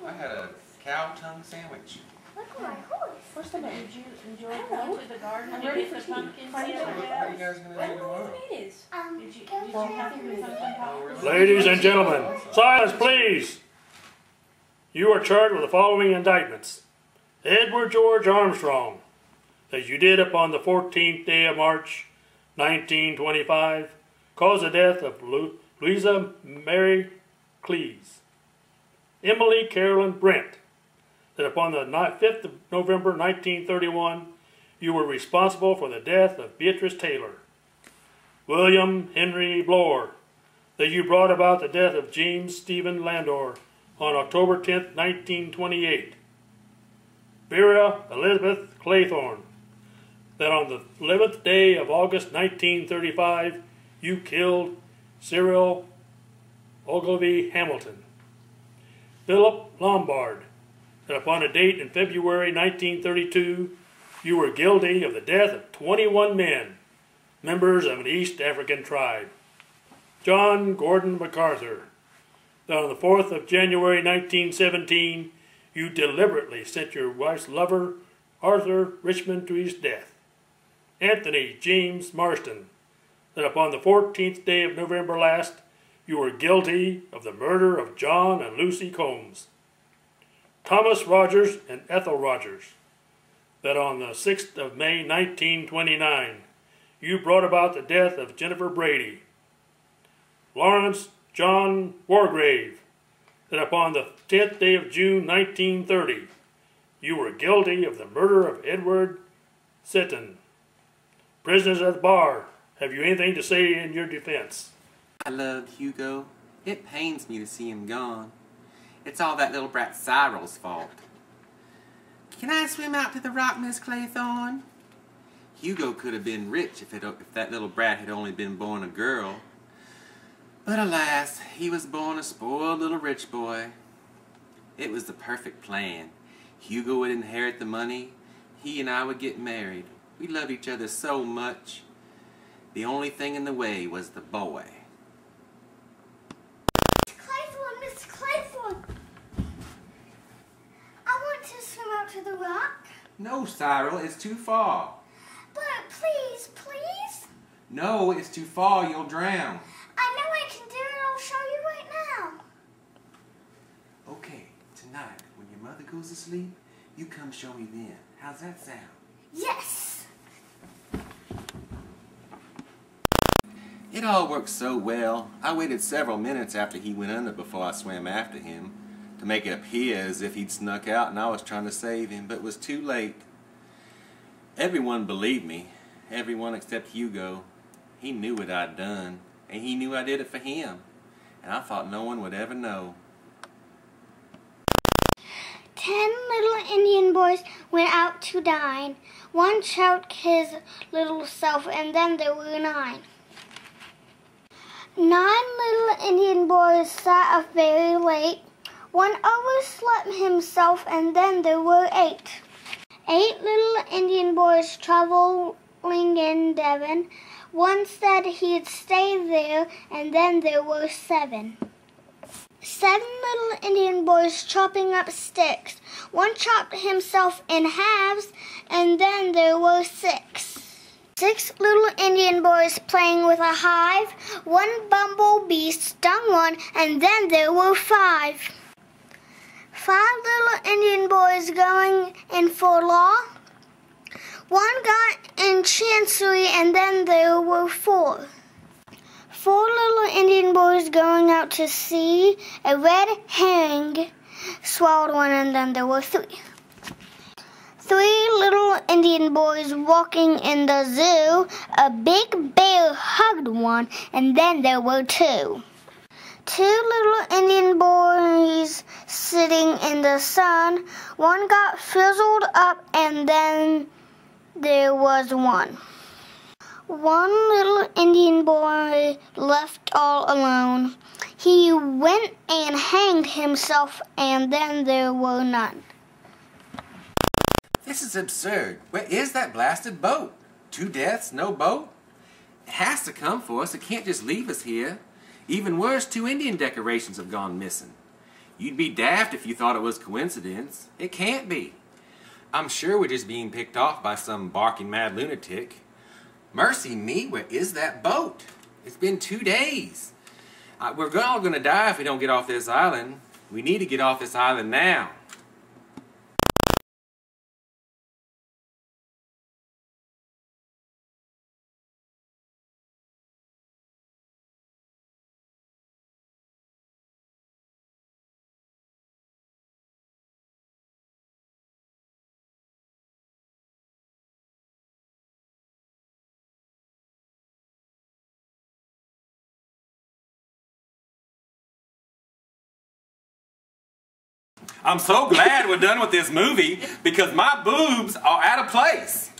I had a cow tongue sandwich. Look at my horse. What's the name? Did you enjoy Hello. going to the garden I'm and ready get for the tea. pumpkins? How you guys gonna do tomorrow? It is. Did you Go have to your pumpkin pie? Ladies and gentlemen, silence please. You are charged with the following indictments. Edward George Armstrong, as you did upon the 14th day of March, 1925, caused the death of Louisa Mary Cleese. Emily Carolyn Brent, that upon the 5th of November, 1931, you were responsible for the death of Beatrice Taylor. William Henry Bloor, that you brought about the death of James Stephen Landor on October 10th, 1928. Vera Elizabeth Claythorne, that on the 11th day of August 1935, you killed Cyril Ogilvy Hamilton. Philip Lombard, that upon a date in February 1932, you were guilty of the death of 21 men, members of an East African tribe. John Gordon MacArthur, that on the 4th of January 1917, you deliberately sent your wife's lover, Arthur Richmond, to his death. Anthony James Marston, that upon the 14th day of November last, you were guilty of the murder of John and Lucy Combs. Thomas Rogers and Ethel Rogers, that on the 6th of May 1929, you brought about the death of Jennifer Brady. Lawrence John Wargrave, that upon the 10th day of June 1930, you were guilty of the murder of Edward Sitton. Prisoners at the bar, have you anything to say in your defense? I loved Hugo. It pains me to see him gone. It's all that little brat Cyril's fault. Can I swim out to the rock, Miss Claythorne? Hugo could have been rich if that little brat had only been born a girl. But alas, he was born a spoiled little rich boy. It was the perfect plan. Hugo would inherit the money. He and I would get married. We loved each other so much. The only thing in the way was the boy. Miss Claythorne. I want to swim out to the rock. No, Cyril, it's too far. But please, please. No, it's too far. You'll drown. I know I can do it. I'll show you right now. Okay, tonight, when your mother goes to sleep, you come show me then. How's that sound? Yes. It all worked so well. I waited several minutes after he went under before I swam after him to make it appear as if he'd snuck out and I was trying to save him, but it was too late. Everyone believed me, everyone except Hugo. He knew what I'd done, and he knew I did it for him, and I thought no one would ever know. 10 little Indian boys went out to dine. One choked his little self, and then there were 9. 9 little Indian boys sat up very late. One overslept himself, and then there were 8. 8 little Indian boys traveling in Devon. One said he'd stay there, and then there were 7. 7 little Indian boys chopping up sticks. One chopped himself in halves, and then there were 6. 6 little Indian boys playing with a hive. One bumblebee stung one, and then there were 5. 5 little Indian boys going in for law. One got in chancery, and then there were 4. 4 little Indian boys going out to sea. A red herring swallowed one, and then there were 3. 3 little Indian boys walking in the zoo. A big bear hugged one, and then there were 2. 2 little Indian boys sitting in the sun. One got frizzled up, and then there was 1. 1 little Indian boy left all alone. He went and hanged himself, and then there were none. This is absurd. Where is that blasted boat? 2 deaths, no boat? It has to come for us. It can't just leave us here. Even worse, 2 Indian decorations have gone missing. You'd be daft if you thought it was coincidence. It can't be. I'm sure we're just being picked off by some barking mad lunatic. Mercy me, where is that boat? It's been 2 days. We're all gonna die if we don't get off this island. We need to get off this island now. I'm so glad we're done with this movie because my boobs are out of place.